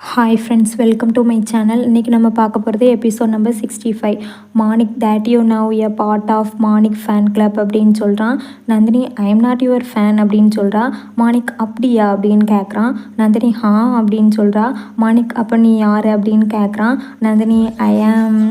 Hi friends, welcome to my channel. இன்றைக்கி நம்ம பார்க்க போகிறது episode number 65. Manik that you now a part of Manik fan club அப்படின்னு சொல்கிறான். Nandini I am not your fan அப்படின்னு சொல்கிறா. மானிக் அப்படியா அப்படின்னு கேட்குறான். நந்தினி ஹா அப்படின்னு சொல்கிறா. மானிக் அப்போ நீ யார் அப்படின்னு கேட்குறான். நந்தினி ஐ ஆம்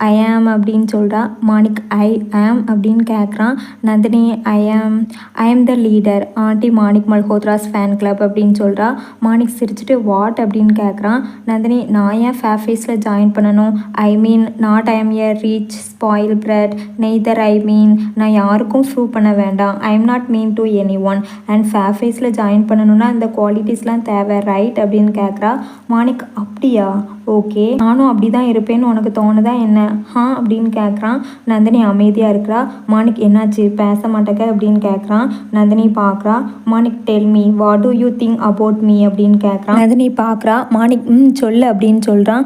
ஐ ஆம் அப்படின்னு சொல்கிறா. மானிக் ஐ ஆம் அப்படின்னு கேட்குறான். Nandini I am the leader anti Manik Malhotra's fan club அப்படின்னு சொல்கிறா. மானிக் சிரிச்சுட்டு வாட் அப்படின்னு கேட்குறான். நந்தினி நான் ஏன் ஃபேஃபேஸில் ஜாயின் பண்ணணும்? I mean not I am a rich spoil brat neither I mean நான் யாருக்கும் ப்ரூவ் பண்ண வேண்டாம். I am not mean to any one and ஃபேஃபேஸில் ஜாயின் பண்ணணுன்னா இந்த குவாலிட்டிஸ்லாம் தேவை ரைட் அப்படின்னு கேட்குறா. மானிக் அப்படியா, ஓகே நானும் அப்படி தான் இருப்பேன்னு உனக்கு தோணுதா என்ன? ஹா அப்படின்னு கேட்குறான். நந்தினி அமைதியாக இருக்கிறா. மானிக் என்னாச்சு பேச மாட்டேக்க அப்படின்னு கேட்குறான். நந்தினி பார்க்குறா. Manik del me what do you think about me அப்படின்னு கேட்குறான். நந்தினி பார்க்குறா. மானிக் சொல்லு அப்படின்னு சொல்கிறான்.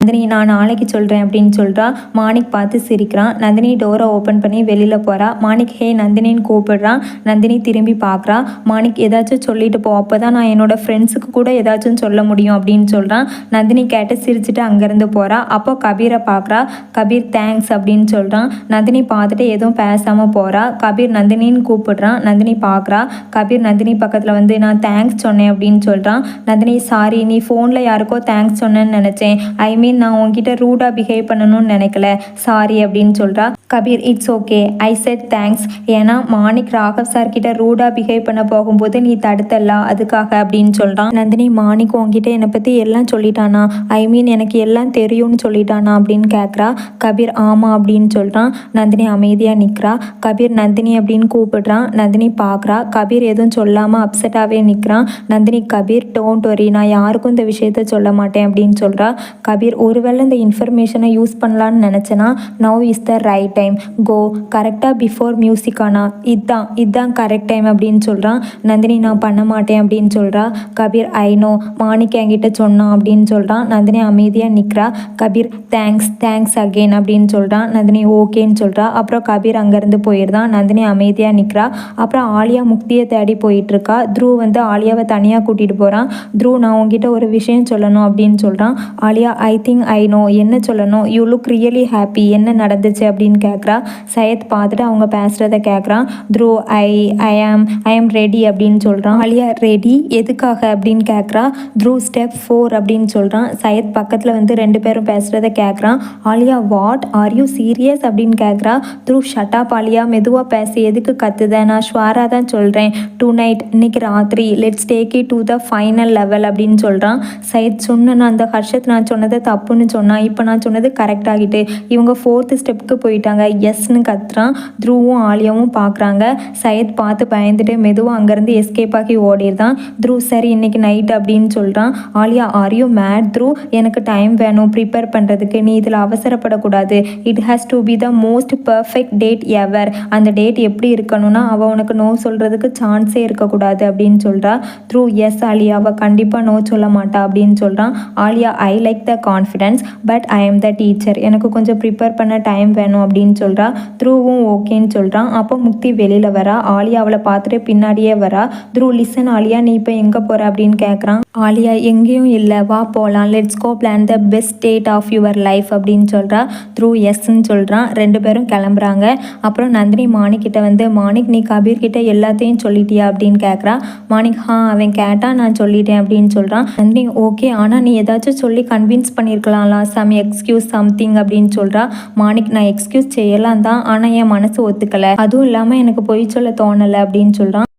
நந்தினி நான் நாளைக்கு சொல்கிறேன் அப்படின்னு சொல்கிறா. மானிக் பார்த்து சிரிக்கிறான். நந்தினி டோரை ஓப்பன் பண்ணி வெளியில் போகிறா. மானிக் ஹே நந்தினின்னு கூப்பிடுறான். நந்தினி திரும்பி பார்க்குறா. மானிக் ஏதாச்சும் சொல்லிட்டு போ, அப்போ தான் நான் என்னோடய ஃப்ரெண்ட்ஸுக்கு கூட ஏதாச்சும் சொல்ல முடியும் அப்படின்னு சொல்கிறான். நந்தினி கேட்டு சிரிச்சுட்டு அங்கேருந்து போகிறா. அப்போ கபீரை பார்க்குறா. கபீர் தேங்க்ஸ் அப்படின்னு சொல்கிறான். நந்தினி பார்த்துட்டு எதுவும் பேசாமல் போகிறா. கபீர் நந்தினின்னு கூப்பிடுறான். நந்தினி பார்க்குறா. கபீர் நந்தினி பக்கத்தில் வந்து நான் தேங்க்ஸ் சொன்னேன் அப்படின்னு சொல்கிறான். நந்தினி சாரி, நீ ஃபோனில் யாருக்கோ தேங்க்ஸ் சொன்னேன்னு நினச்சேன். ஐ மீன் நான் உங்ககிட்ட ரூடாக பிஹேவ் பண்ணணும்னு நினைக்கல, சாரி அப்படின்னு சொல்கிறா. Kabir it's okay I set thanks. ஏன்னா மானிக் ராகவ் சார் கிட்ட ரூடாக பிஹேவ் பண்ண போகும்போது நீ தடுத்தல அதுக்காக அப்படின்னு சொல்கிறான். நந்தினி மானிக் உங்ககிட்ட என்னை பற்றி எல்லாம் சொல்லிட்டானா? ஐ மீன் எனக்கு எல்லாம் தெரியும்னு சொல்லிட்டானா அப்படின்னு கேட்குறா. கபீர் ஆமாம் அப்படின்னு சொல்கிறான். நந்தினி அமைதியாக நிற்கிறா. கபீர் நந்தினி அப்படின்னு கூப்பிடுறான். நந்தினி பார்க்குறா. கபீர் எதுவும் சொல்லாமல் அப்செட்டாகவே நிற்கிறான். நந்தினி கபீர் டோன்ட் வரி, நான் யாருக்கும் இந்த விஷயத்த சொல்ல மாட்டேன் அப்படின்னு சொல்கிறா. கபீர் ஒருவேளை இந்த இன்ஃபர்மேஷனை யூஸ் பண்ணலான்னு நினச்சேன்னா now is the right time, go கரெக்டாக பிஃபோர் மியூசிக்கானா இதுதான் கரெக்ட் டைம் அப்படின்னு சொல்கிறான். நந்தினி நான் பண்ண மாட்டேன் அப்படின்னு சொல்கிறா. கபீர் ஐ நோ மானிக் என்கிட்ட சொன்னான் அப்படின்னு சொல்கிறான். நந்தினி அமைதியாக நிற்கிறா. கபீர் தேங்க்ஸ் அகெயின் அப்படின்னு சொல்கிறான். நந்தினி ஓகேன்னு சொல்கிறா. அப்புறம் கபீர் அங்கேருந்து போயிடுறான். நந்தினி அமைதியாக நிற்கிறா. அப்புறம் ஆலியா முக்தியை தேடி போயிட்டுருக்கா. த்ரூ வந்து ஆலியாவை தனியாக கூட்டிகிட்டு போகிறான். த்ரூ நான் உங்ககிட்ட ஒரு விஷயம் சொல்லணும் அப்படின்னு சொல்கிறான். Alia I think I know என்ன சொல்லணும், யூ லுக் ரியலி ஹாப்பி, என்ன நடந்துச்சு அப்படின்னு கேட்குறா. சையத் பார்த்துட்டு அவங்க பேசுகிறத கேட்குறான். த்ரூ ஐ ஆம் ரெடி அப்படின்னு சொல்கிறான். ஆலியா ரெடி எதுக்காக அப்படின்னு கேட்குறா. த்ரூ ஸ்டெப் 4 அப்படின்னு சொல்கிறான். சையத் பக்கத்தில் வந்து ரெண்டு பேரும் பேசுகிறத கேட்குறான். Alia what are you serious அப்படின்னு கேட்குறா. த்ரூ ஷட்டாப் ஆலியா, மெதுவாக பேசி எதுக்கு கத்துத, நான் ஷுவராக தான் சொல்கிறேன். டு நைட் இன்னைக்கு ராத்திரி let's take it to the final level அப்படின்னு சொல்கிறான். சையத் சொன்ன அந்த ஹர்ஷத் நான் சொன்னதை தப்புன்னு சொன்னான், இப்போ நான் சொன்னது கரெக்ட் ஆகிட்டு இவங்க 4th ஸ்டெப்புக்கு போயிட்டாங்க எஸ்ன்னு கத்துறான். த்ரூவும் ஆலியாவும் பார்க்குறாங்க. சையத் பார்த்து பயந்துட்டு மெதுவாக அங்கேருந்து எஸ்கேப் ஆகி ஓடிடுதான். த்ரூ சரி இன்னைக்கு நைட் அப்படின்னு சொல்கிறான். Alia are you mad through, எனக்கு டைம் வேணும் ப்ரிப்பேர் பண்ணுறதுக்கு, நீ இதில் அவசரப்படக்கூடாது. It has to be the most perfect date ever. அந்த டேட் எப்படி இருக்கணும்னா அவள் உனக்கு நோ சொல்கிறதுக்கு சான்ஸே இருக்கக்கூடாது அப்படின்னு சொல்கிறா. த்ரூ எஸ் ஆலியா, அவள் கண்டிப்பாக நோ சொல்ல மாட்டா அப்படின்னு சொல்கிறான். Alia I like the confidence but I am the teacher, எனக்கு கொஞ்சம் ப்ரிப்பேர் பண்ண டைம் வேணும் அப்படின்னு சொல்கிறா. த்ரூவும் ஓகேன்னு சொல்கிறான். அப்போ முக்தி வெளியில் வரா. ஆலியா அவளை பார்த்துட்டு பின்னாடியே வரா. த்ரூ லிசன் ஆலியா, நீ இப்போ எங்கே போகிற அப்படின்னு கேட்குறான். ஆலியா எங்கேயும் இல்லை, வா போகலாம், let's go plan the best date of your life அப்படின்னு சொல்கிறா. த்ரூ எஸ்ன்னு சொல்கிறான். ரெண்டு பேரும் கிளம்புறாங்க. அப்புறம் நந்தினி மானிக்கிட்ட வந்து மானிக் நீ கபீர் கிட்ட எல்லாத்தையும் சொல்லிட்டியா அப்படின்னு கேட்குறா. மானிக் அவன் கேட்டால் நான் சொல்லிட்டேன் அப்படின்னு சொல்கிறான். நந்தினி ஓகே ஆனால் நீ ஏதாச்சும் சொல்லி கன்வின்ஸ் பண்ணியிருக்கலாம்ல, சம் எக்ஸ்கியூஸ் சம்திங் அப்படின்னு சொல்கிறா. மானிக் நான் எக்ஸ்கியூஸ் செய்யலாம் தான், ஆனால் என் மனசு ஒத்துக்கலை, அதுவும் இல்லாமல் எனக்கு பொய் சொல்ல தோணலை அப்படின்னு சொல்கிறான்.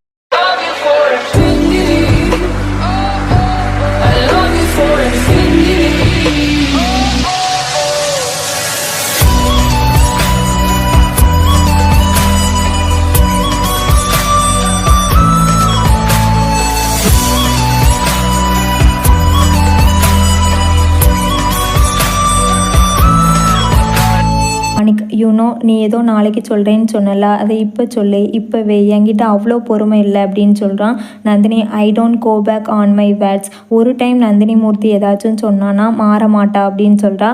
நீ ஏதோ நாளைக்கு சொல்கிறேன்னு சொன்னல, அதை இப்போ சொல்லு, இப்போவே, என்கிட்ட அவ்வளோ பொறுமை இல்லை அப்படின்னு சொல்கிறான். Nandini, I don't go back on my words. ஒரு டைம் நந்தினி மூர்த்தி ஏதாச்சும் சொன்னான்னா மாற மாட்டா அப்படின்னு சொல்கிறா.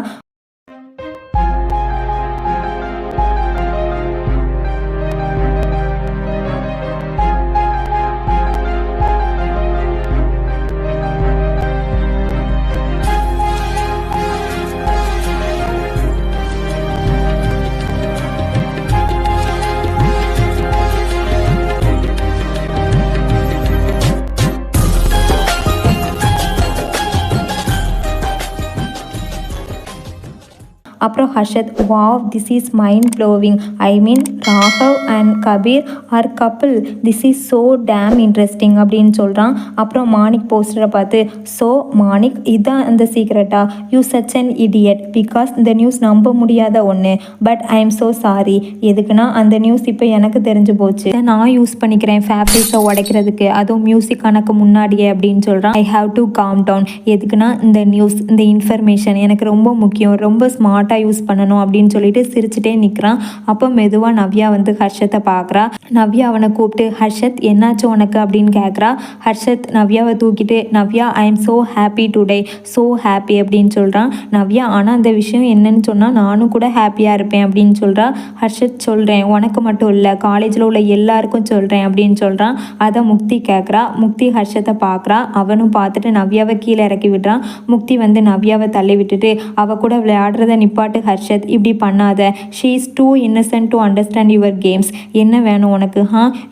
அப்புறம் Harshad, wow, this is mind blowing. I mean Raghav and Kabir are couple. This is so damn interesting அப்படின்னு சொல்கிறான். அப்புறம் மாணிக் போஸ்டரை பார்த்து, ஸோ மாணிக், இதுதான் அந்த சீக்ரெட்டா? You such an idiot. Because இந்த நியூஸ் நம்ப முடியாத ஒன்று. But I am so sorry. எதுக்குன்னா அந்த நியூஸ் இப்போ எனக்கு தெரிஞ்சு போச்சு. நான் யூஸ் பண்ணிக்கிறேன் ஃபேப்ரிக்ஸை உடைக்கிறதுக்கு, அதுவும் மியூசிக் கணக்கு முன்னாடியே அப்படின்னு சொல்கிறான். I have to calm down. எதுக்குன்னா இந்த நியூஸ், இந்த இன்ஃபர்மேஷன் எனக்கு ரொம்ப முக்கியம், ரொம்ப ஸ்மார்ட்டாக யூஸ் பண்ணணும் அப்படின்னு சொல்லிட்டு சிரிச்சுட்டே நிற்கிறான். அப்போ மெதுவாக நவ்யா வந்து ஹர்ஷத்தை பார்க்குறா. நவ்யா அவனை கூப்பிட்டு, ஹர்ஷத் என்னாச்சு உனக்கு அப்படின்னு கேட்குறா. ஹர்ஷத் நவ்யாவை தூக்கிட்டு, நவ்யா, ஐ am so happy today, so happy அப்படின்னு சொல்கிறான். நவ்யா, ஆனால் அந்த விஷயம் என்னன்னு சொன்னால் நானும் கூட ஹாப்பியாக இருப்பேன் அப்படின்னு சொல்கிறா. ஹர்ஷத், சொல்கிறேன், உனக்கு மட்டும் இல்லை, காலேஜில் உள்ள எல்லாருக்கும் சொல்கிறேன் அப்படின்னு சொல்கிறான். அதை முக்தி கேட்குறா. முக்தி ஹர்ஷத்தை பார்க்குறா. அவனும் பார்த்துட்டு நவ்யாவை கீழே இறக்கி விடுறான். முக்தி வந்து நவ்யாவை தள்ளி விட்டுட்டு, அவ கூட விளையாடுறத நிப்பாட்டு ஹர்ஷத், இப்படி பண்ணாத. She is too innocent to understand your games. என்ன வேணும் உனக்கு?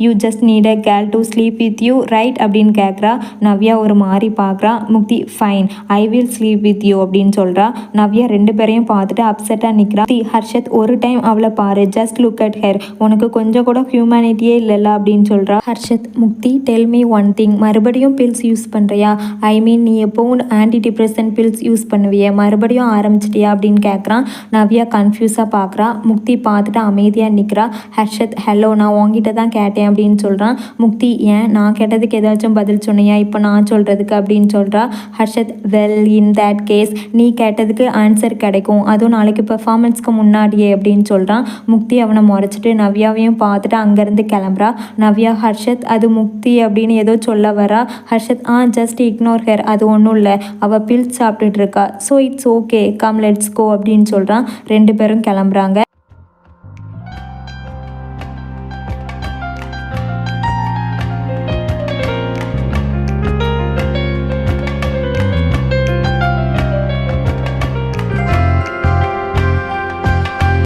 You just need a girl to sleep with you right அப்படின்னு கேட்குறா. நவ்யா ஒரு மாதிரி பார்க்குறா. Mukti, fine, I will sleep with you அப்படின்னு சொல்கிறா. நவ்யா ரெண்டு பேரையும் பார்த்துட்டு அப்செட்டாக நிற்கிறா. ஹர்ஷத், ஒரு டைம் அவளை பாரு, ஜஸ்ட் லுக் அட் ஹர், உனக்கு கொஞ்சம் கூட ஹியூமனிட்டியே இல்லைல்ல அப்படின்னு சொல்கிறா. ஹர்ஷத், முக்தி, டெல் மீ ஒன் திங், மறுபடியும் பில்ஸ் யூஸ் பண்ணுறியா? ஐ மீன் நீ எப்போவும் ஆன்டி டிப்ரெசன்ட் பில்ஸ் யூஸ் பண்ணுவிய, மறுபடியும் ஆரம்பிச்சிட்டியா அப்படின்னு கேட்குறான். நவ்யா கன்ஃபியூஸாக பார்க்குறா. முக்தி பார்த்துட்டு அமைதியாக நிற்கிறா. ஹர்ஷத், ஹலோ, நான் உங்ககிட்ட தான் கேட்டேன் அப்படின்னு சொல்கிறான். முக்தி, ஏன், நான் கேட்டதுக்கு ஏதாச்சும் பதில் சொன்னியா இப்போ நான் சொல்கிறதுக்கு அப்படின்னு சொல்கிறா. Harshad, well, in that case நீ கேட்டதுக்கு ஆன்சர் கிடைக்கும், அதுவும் நாளைக்கு பெர்ஃபார்மன்ஸ்க்கு முன்னாடியே அப்படின்னு சொல்கிறான். முக்தி அவனை முறைச்சிட்டு நவ்யாவையும் பார்த்துட்டு அங்கேருந்து கிளம்புறா. நவ்யா, ஹர்ஷத், அது முக்தி அப்படின்னு ஏதோ சொல்ல வரா. ஹர்ஷத், ஜஸ்ட் இக்னோர் ஹர், அது ஒன்றும் இல்லை, அவள் பில்ஸ் சாப்பிட்டுட்டு இருக்கா, so it's okay, come let's go அப்படின்னு சொல்கிறான். ரெண்டு பேரும் கிளம்புறாங்க.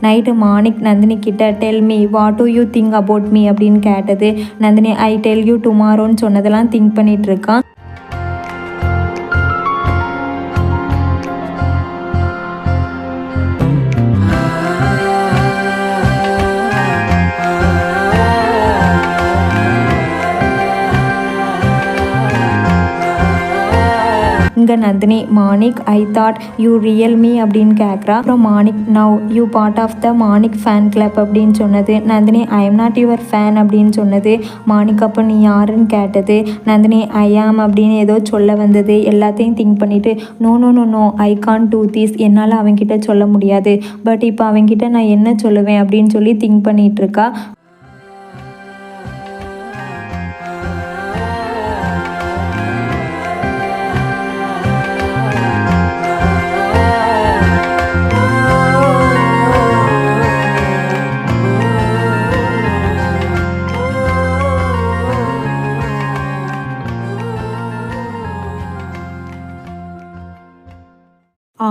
நைட்டு மாணிக் நந்தினி கிட்ட, tell me what do you think about me அப்படின்னு கேட்டது. நந்தினி, ஐ டெல் யூ டுமாரோன்னு சொன்னதெல்லாம் திங்க் பண்ணிட்டு இருக்கான். இங்கே Nandini, Manik, I thought you real me அப்படின்னு கேட்குறா. அப்புறம் Manik, now you part of the Manik fan club அப்படின்னு சொன்னது. Nandini, I am not your fan அப்படின்னு சொன்னது. மாணிக், அப்போ நீ யாருன்னு கேட்டது. நந்தினி, ஐ ஆம் அப்படின்னு ஏதோ சொல்ல வந்தது. எல்லாத்தையும் திங்க் பண்ணிவிட்டு, no no no no, I can't do this, என்னால் அவன்கிட்ட சொல்ல முடியாது, பட் இப்போ அவன்கிட்ட நான் என்ன சொல்லுவேன் அப்படின்னு சொல்லி திங்க் பண்ணிகிட்ருக்கா.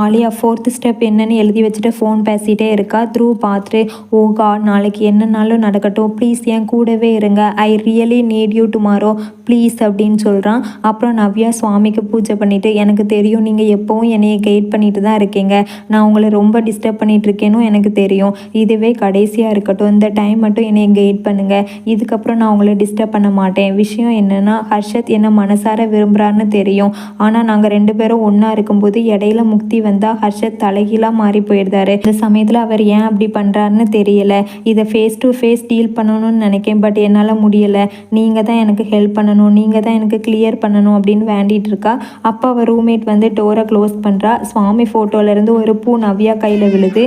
ஆலியா 4th ஸ்டெப் என்னன்னு எழுதி வச்சுட்டு ஃபோன் பேசிகிட்டே இருக்கா. த்ரூ பார்த்துட்டு, ஓ காட், நாளைக்கு என்னன்னாலும் நடக்கட்டும், ப்ளீஸ் என் கூடவே இருங்க, I really need you tomorrow please அப்படின்னு சொல்கிறான். அப்புறம் நவ்யா சுவாமிக்கு பூஜை பண்ணிவிட்டு, எனக்கு தெரியும் நீங்கள் எப்போவும் என்னையை கைட் பண்ணிட்டு தான் இருக்கீங்க, நான் உங்களை ரொம்ப டிஸ்டர்ப் பண்ணிகிட்ருக்கேன்னு எனக்கு தெரியும், இதுவே கடைசியாக இருக்கட்டும், இந்த டைம் மட்டும் என்னை கைட் பண்ணுங்கள், இதுக்கப்புறம் நான் உங்களை டிஸ்டர்ப் பண்ண மாட்டேன். விஷயம் என்னென்னா, ஹர்ஷத் என்னை மனசார விரும்புகிறான்னு தெரியும், ஆனால் நாங்கள் ரெண்டு பேரும் ஒன்றா இருக்கும்போது இடையில முக்தி வந்தால் ஹர்ஷத் தலைகீழாக மாறி போயிடுறாரு. இந்த சமயத்தில் அவர் ஏன் அப்படி பண்ணுறாருன்னு தெரியலை. இதை ஃபேஸ் டு ஃபேஸ் டீல் பண்ணணும்னு நினைக்கேன், பட் என்னால் முடியலை, நீங்கள் தான் எனக்கு ஹெல்ப் பண்ணணும், நீங்கள் தான் எனக்கு கிளியர் பண்ணணும் அப்படின்னு வேண்டிகிட்டு இருக்கா. அப்போ அவர் ரூம்மேட் வந்து டோரை க்ளோஸ் பண்ணுறா. சுவாமி ஃபோட்டோலேருந்து ஒரு பூ நவ்யா கையில் விழுது.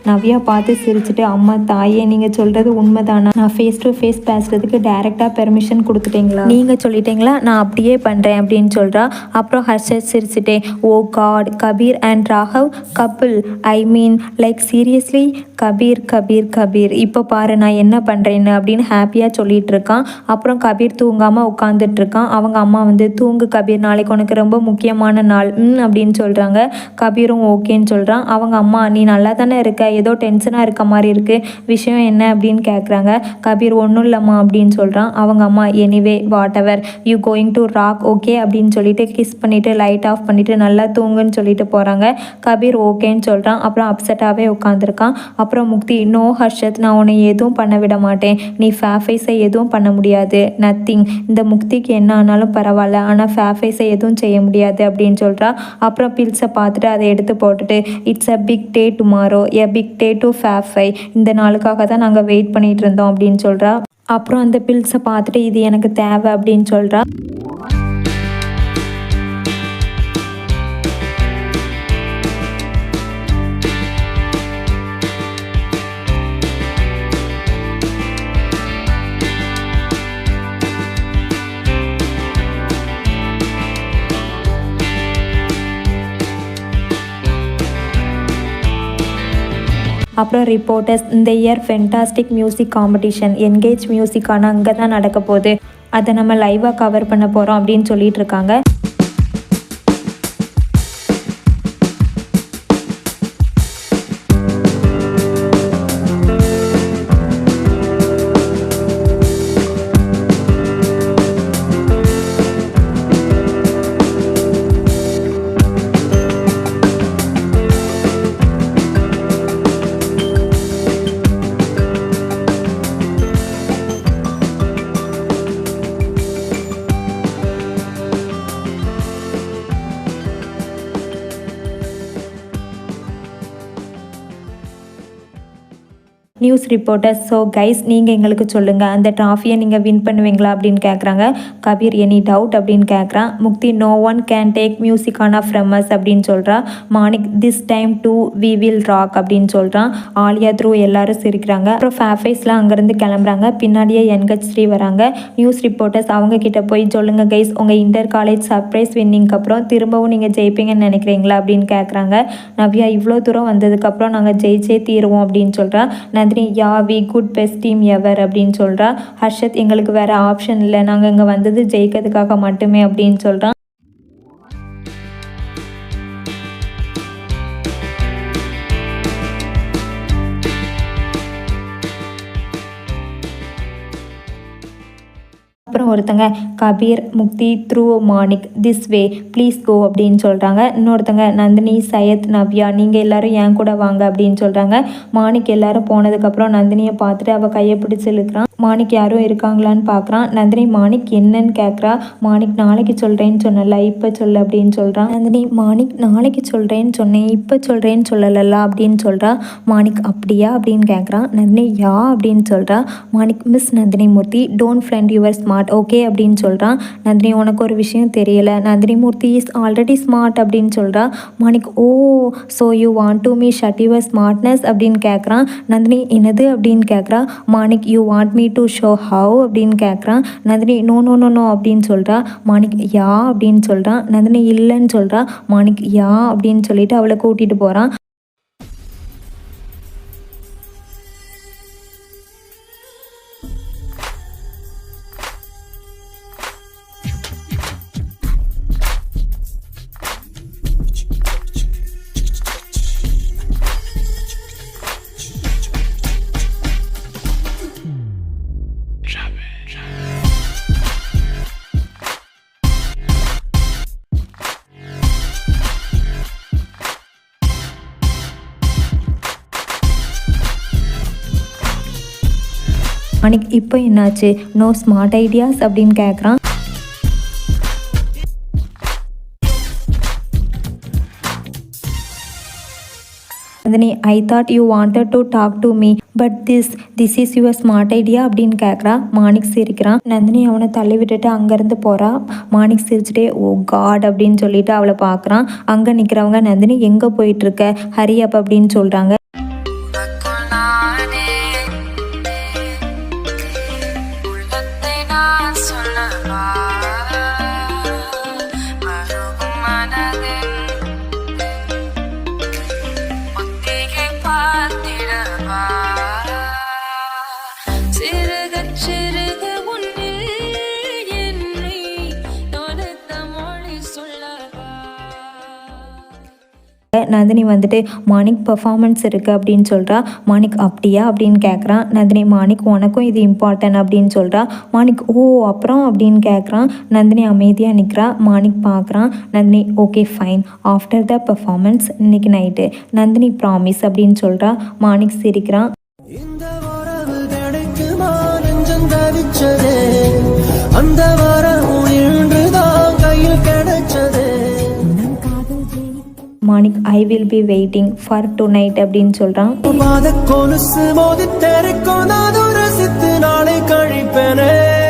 நவ்யா பார்த்து சிரிச்சுட்டு, அம்மா தாயே நீங்கள் சொல்கிறது உண்மைதானா? நான் ஃபேஸ் டு ஃபேஸ் பேசுகிறதுக்கு டைரெக்டாக பெர்மிஷன் கொடுத்துட்டீங்களா? நீங்கள் சொல்லிட்டீங்களா? நான் அப்படியே பண்ணுறேன் அப்படின்னு சொல்கிறா. அப்புறம் ஹர்ஷத் சிரிச்சுட்டே, oh God, Kabir and Raghav couple, I mean like seriously, Kabir Kabir Kabir இப்போ பாரு நான் என்ன பண்ணுறேன்னு அப்படின்னு ஹாப்பியாக சொல்லிட்டு இருக்கான். அப்புறம் கபீர் தூங்காமல் உட்காந்துட்டு இருக்கான். அவங்க அம்மா வந்து, தூங்கு கபீர், நாளைக்கு உனக்கு ரொம்ப முக்கியமான நாள் அப்படின்னு சொல்கிறாங்க. கபீரும் ஓகேன்னு சொல்கிறான். அவங்க அம்மா, நீ நல்லா தானே இருக்க, ஏதோ டென்ஷனாக இருக்க மாதிரி இருக்குது, விஷயம் என்ன அப்படின்னு கேட்குறாங்க. கபீர், ஒன்றும் இல்லைம்மா அப்படின்னு சொல்கிறான். அவங்க அம்மா, anyway what ever you going to rock okay அப்படின்னு சொல்லிட்டு கிஸ் பண்ணிவிட்டு லைட் ஆஃப் பண்ணிவிட்டு நல்லா தூங்குன்னு சொல்லிட்டு போகிறாங்க. கபீர் ஓகேன்னு சொல்கிறான். அப்புறம் அப்செட்டாகவே உட்காந்துருக்கான். அப்புறம் முக்தி, நோ ஹர்ஷத், நான் உன்னை எதுவும் பண்ண விட மாட்டேன், நீ ஃபேஃபேஸை எதுவும் பண்ண முடியாது, நத்திங், இந்த முக்திக்கு என்ன ஆனாலும் பரவாயில்ல, ஆனால் ஃபேஃபேஸை எதுவும் செய்ய முடியாது அப்படின்னு சொல்கிறா. அப்புறம் பில்ஸை பார்த்துட்டு அதை எடுத்து போட்டுட்டு, it's a big day tomorrow, a big day to Fab Five, இந்த நாளுக்காக தான் நாங்கள் வெயிட் பண்ணிட்டு இருந்தோம் அப்படின்னு சொல்கிறா. அப்புறம் அந்த பில்ஸை பார்த்துட்டு, இது எனக்கு தேவை அப்படின்னு சொல்கிறா. அப்புறம் ரிப்போர்ட்டர்ஸ், இந்த year fantastic music competition engage மியூசிக்கான அங்கே தான் நடக்க போகுது, அதை நம்ம லைவாக கவர் பண்ண போகிறோம் அப்படின்னு சொல்லிட்டு இருக்காங்க. நியூஸ் ரிப்போர்ட்டர்ஸ், ஸோ கைஸ் நீங்கள் எங்களுக்கு சொல்லுங்கள், அந்த ட்ராஃபியை நீங்கள் வின் பண்ணுவீங்களா அப்படின்னு கேட்குறாங்க. கபீர், எனி டவுட் அப்படின்னு கேட்குறான். Mukti, no one can take மியூசிக்கானா ஃப்ரம் அஸ் அப்படின்னு சொல்கிறா. Manik, this time too we will rock அப்படின்னு சொல்கிறான். ஆலியா த்ரூ எல்லாரும் சிரிக்கிறாங்க. அப்புறம் ஃபேஃபேஸ்லாம் அங்கேருந்து கிளம்புறாங்க. பின்னாடியே என்கச் ஸ்ரீ வராங்க. நியூஸ் ரிப்போர்ட்டர்ஸ் அவங்க கிட்ட போய், சொல்லுங்கள் கைஸ், உங்கள் இன்டர் காலேஜ் சர்ப்ரைஸ் வின்னிங்க்கு அப்புறம் திரும்பவும் நீங்கள் ஜெயிப்பீங்கன்னு நினைக்கிறீங்களா அப்படின்னு கேட்குறாங்க. நவ்யா, இவ்வளோ தூரம் வந்ததுக்கப்புறம் நாங்கள் ஜெயிச்சே தீருவோம் அப்படின்னு சொல்கிறா. Nandini, yeah we good best team ever அப்படின்னு சொல்கிறா. ஹர்ஷத், எங்களுக்கு வேறு ஆப்ஷன் இல்லை, நாங்கள் இங்கே வந்தது ஜெயிக்கிறதுக்காக மட்டுமே அப்படின்னு சொல்கிறான். அப்புறம் ஒருத்தங்க, Kabir, Mukti through Manik this way please go அப்படின்னு சொல்கிறாங்க. இன்னொருத்தங்க, நந்தினி, சையத், நவ்யா, நீங்கள் எல்லோரும் என் கூட வாங்க அப்படின்னு சொல்கிறாங்க. மாணிக் எல்லோரும் போனதுக்கப்புறம் நந்தினியை பார்த்துட்டு அவள் கையை பிடிச்சி இழுக்கிறான். மாணிக் யாரும் இருக்காங்களான்னு பார்க்குறான். நந்தினி, மாணிக் என்னன்னு கேட்குறா. மாணிக், நாளைக்கு சொல்கிறேன்னு சொன்னல, இப்போ சொல்லு அப்படின்னு சொல்கிறான். நந்தினி, மாணிக் நாளைக்கு சொல்கிறேன்னு சொன்னேன், இப்போ சொல்கிறேன்னு சொல்லலல்ல அப்படின்னு சொல்கிறா. மாணிக், அப்படியா அப்படின்னு கேட்குறான். நந்தினி, யா அப்படின்னு சொல்கிறா. Manik, miss Nandini Murthy, don't friend your smart okay அப்படின்னு சொல்கிறான். நந்தினி, உனக்கு ஒரு விஷயம் தெரியல, Nandini Murthy is already smart அப்படின்னு சொல்கிறா. Manik, oh so you want to me shut your smartness அப்படின்னு கேட்குறான். நந்தினி, என்னது அப்படின்னு கேட்குறா. Manik, you want me to show how அப்படின்னு கேட்குறான். Nandini, no no no no அப்படின்னு சொல்கிறா. மாணிக், யா அப்படின்னு சொல்கிறான். நந்தினி இல்லைன்னு சொல்கிறா. மாணிக், யா அப்படின்னு சொல்லிட்டு அவளை கூட்டிகிட்டு போகிறான். மாணிக், இப்போ என்னாச்சு, நோ ஸ்மார்ட் ஐடியாஸ் அப்படின்னு கேட்குறான். Nandini, I thought you wanted to talk to me but this is your smart idea அப்படின்னு கேட்குறா. மாணிக் சிரிக்கிறான். நந்தினி அவனை தள்ளி விட்டுட்டு அங்கேருந்து போகிறா. மாணிக் சிரிச்சுட்டே, ஓ காட் அப்படின்னு சொல்லிட்டு அவளை பார்க்குறான். அங்கே நிற்கிறவங்க, நந்தினி எங்கே போயிட்டுருக்க, ஹரி அப் அப்படின்னு சொல்கிறாங்க. நந்தினி வந்துட்டு மார்னிங் பெர்ஃபார்மன்ஸ் இருக்குது அப்படின்னு சொல்கிறா. மார்னிக் அப்படியா அப்படின்னு கேட்குறான். நந்தினி மார்னிக் உனக்கும் இது இம்பார்ட்டன்ட் அப்படின்னு சொல்கிறா. மார்னிக் ஓ அப்புறம் அப்படின்னு கேட்குறான். நந்தினி அமைதியாக நிற்கிறா. மார்னிக் பார்க்குறான். Nandini okay fine, after the performance இன்னைக்கு நைட்டு நந்தினி ப்ராமிஸ் அப்படின்னு சொல்கிறா. மார்னிக் சிரிக்கிறான். அந்த வரமும் இன்றுதான் கையில் கிடைச்சது. Manik I will be waiting for tonight அப்படின்னு சொல்கிறான். கொலுசு மோதி தெருக்கும் நான் ரசித்து நாளை கழிப்பேனே.